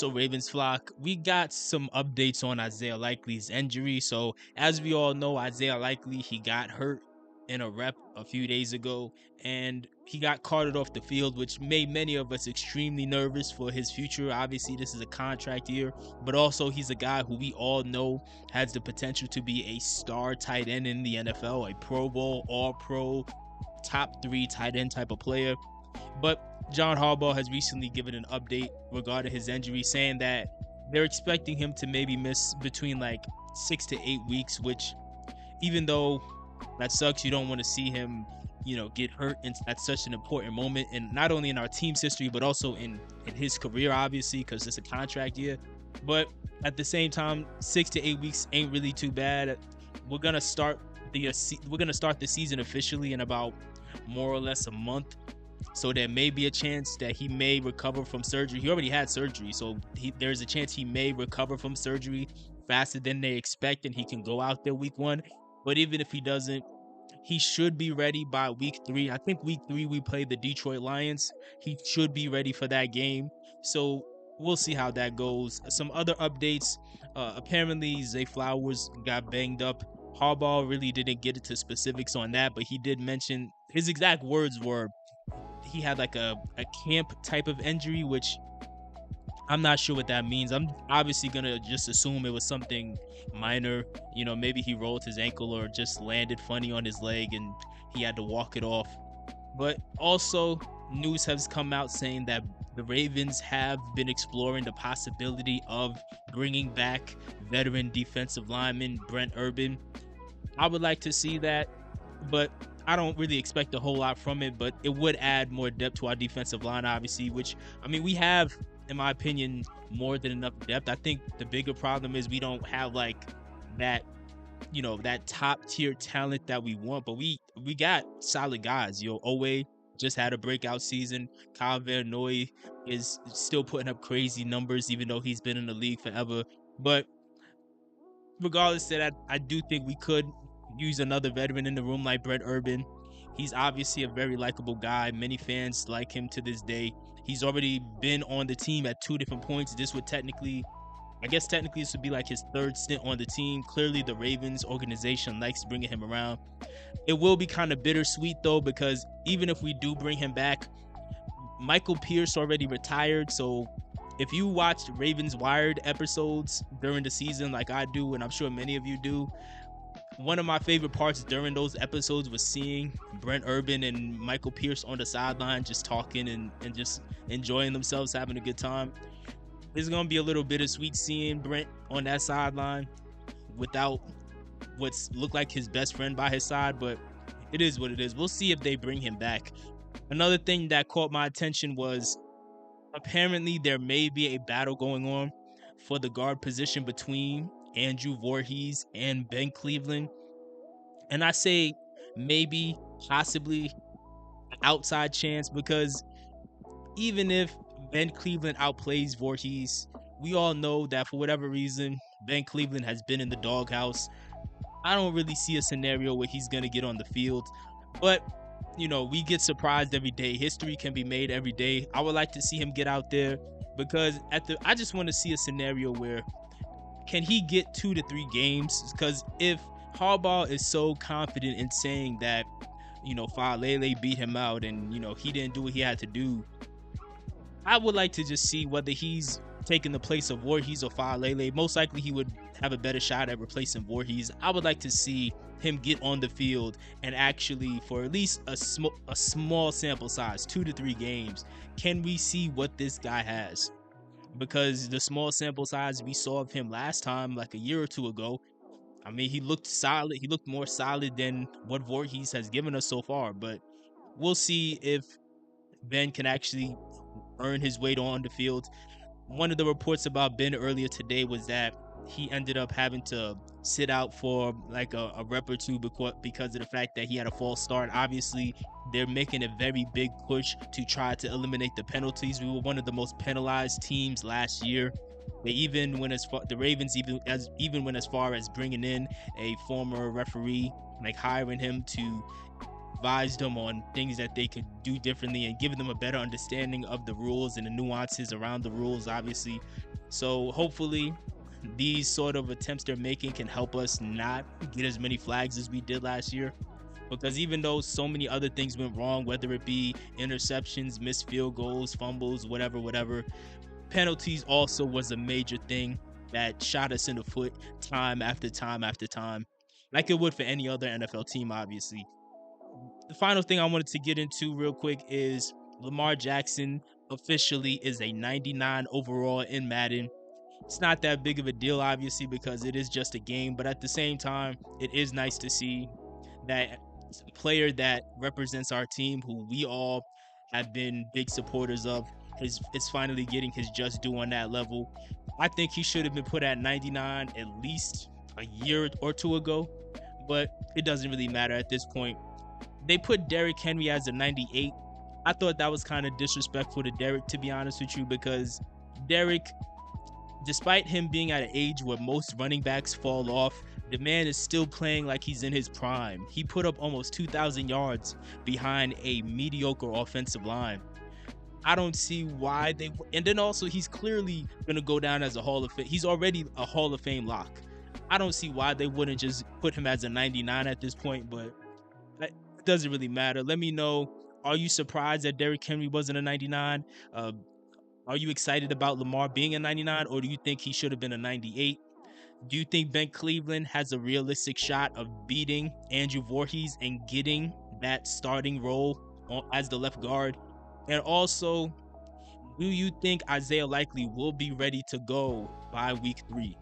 So Ravens flock, we got some updates on Isaiah Likely's injury. So as we all know, Isaiah Likely, he got hurt in a rep a few days ago and he got carted off the field, which made many of us extremely nervous for his future. Obviously, this is a contract year, but also he's a guy who we all know has the potential to be a star tight end in the NFL, a Pro Bowl, All Pro, top 3 tight end type of player. But John Harbaugh has recently given an update regarding his injury, saying that they're expecting him to maybe miss between like 6 to 8 weeks, which, even though that sucks, you don't want to see him, get hurt at such an important moment, and not only in our team's history, but also in his career, obviously, because it's a contract year. But at the same time, 6 to 8 weeks ain't really too bad. We're gonna start the season officially in about more or less a month. So there may be a chance that he may recover from surgery. He already had surgery, so there's a chance he may recover from surgery faster than they expect, and he can go out there week 1. But even if he doesn't, he should be ready by week 3. I think week 3 we play the Detroit Lions. He should be ready for that game. So we'll see how that goes. Some other updates. Apparently, Zay Flowers got banged up. Harbaugh really didn't get into specifics on that, but he did mention his exact words were he had like a camp type of injury, which I'm not sure what that means. I'm obviously gonna just assume it was something minor. Maybe he rolled his ankle or just landed funny on his leg and he had to walk it off. But also, news has come out saying that the Ravens have been exploring the possibility of bringing back veteran defensive lineman Brent Urban. I would like to see that, but I don't really expect a whole lot from it, but it would add more depth to our defensive line, obviously, which, I mean, we have, in my opinion, more than enough depth. I think the bigger problem is we don't have like that, that top tier talent that we want, but we got solid guys. Owe just had a breakout season. Kyle Van Noy is still putting up crazy numbers, even though he's been in the league forever. But regardless of that, I do think we could use another veteran in the room like Brent Urban. He's obviously a very likable guy. Many fans like him to this day. He's already been on the team at 2 different points. This would technically this would be like his 3rd stint on the team. Clearly, the Ravens organization likes bringing him around. It will be kind of bittersweet, though, because even if we do bring him back, Michael Pierce already retired. So if you watched Ravens Wired episodes during the season like I do, and I'm sure many of you do, one of my favorite parts during those episodes was seeing Brent Urban and Michael Pierce on the sideline just talking and just enjoying themselves, having a good time. It's going to be a little bittersweet seeing Brent on that sideline without what's looked like his best friend by his side, but it is what it is. We'll see if they bring him back. Another thing that caught my attention was apparently there may be a battle going on for the guard position between Andrew Voorhees and Ben Cleveland. And I say maybe, possibly, outside chance, because even if Ben Cleveland outplays Voorhees, we all know that for whatever reason, Ben Cleveland has been in the doghouse. I don't really see a scenario where he's going to get on the field. But, we get surprised every day. History can be made every day. I would like to see him get out there because I just want to see a scenario where can he get 2 to 3 games? Because if Harbaugh is so confident in saying that, Faalele beat him out and, he didn't do what he had to do, I would like to just see whether he's taking the place of Voorhees or Faalele. Most likely he would have a better shot at replacing Voorhees. I would like to see him get on the field and actually, for at least a small sample size, 2 to 3 games, can we see what this guy has? Because the small sample size we saw of him last time, like a year or 2 ago, I mean, he looked solid. He looked more solid than what Voorhees has given us so far. But we'll see if Ben can actually earn his way on the field. One of the reports about Ben earlier today was that he ended up having to sit out for like a rep or 2 because of the fact that he had a false start. Obviously, they're making a very big push to try to eliminate the penalties. We were one of the most penalized teams last year. The Ravens went as far as bringing in a former referee, like hiring him to advised them on things that they could do differently and given them a better understanding of the rules and the nuances around the rules, obviously. So hopefully these sort of attempts they're making can help us not get as many flags as we did last year. Because even though so many other things went wrong, whether it be interceptions, missed field goals, fumbles, whatever, penalties also was a major thing that shot us in the foot time after time after time, like it would for any other NFL team, obviously. The final thing I wanted to get into real quick is Lamar Jackson officially is a 99 overall in Madden. It's not that big of a deal, obviously, because it is just a game, but at the same time, it is nice to see that player that represents our team, who we all have been big supporters of, is finally getting his just due on that level. I think he should have been put at 99 at least a year or two ago, but it doesn't really matter at this point. They put Derrick Henry as a 98. I thought that was kind of disrespectful to Derrick, to be honest with you, because Derrick, despite him being at an age where most running backs fall off, the man is still playing like he's in his prime. He put up almost 2,000 yards behind a mediocre offensive line. I don't see why they. And then also, he's clearly going to go down as a Hall of Fame. He's already a Hall of Fame lock. I don't see why they wouldn't just put him as a 99 at this point, but it doesn't really matter. Let me know. Are you surprised that Derrick Henry wasn't a 99? Are you excited about Lamar being a 99, or do you think he should have been a 98? Do you think Ben Cleveland has a realistic shot of beating Andrew Voorhees and getting that starting role as the left guard? And also, do you think Isaiah Likely will be ready to go by week 3?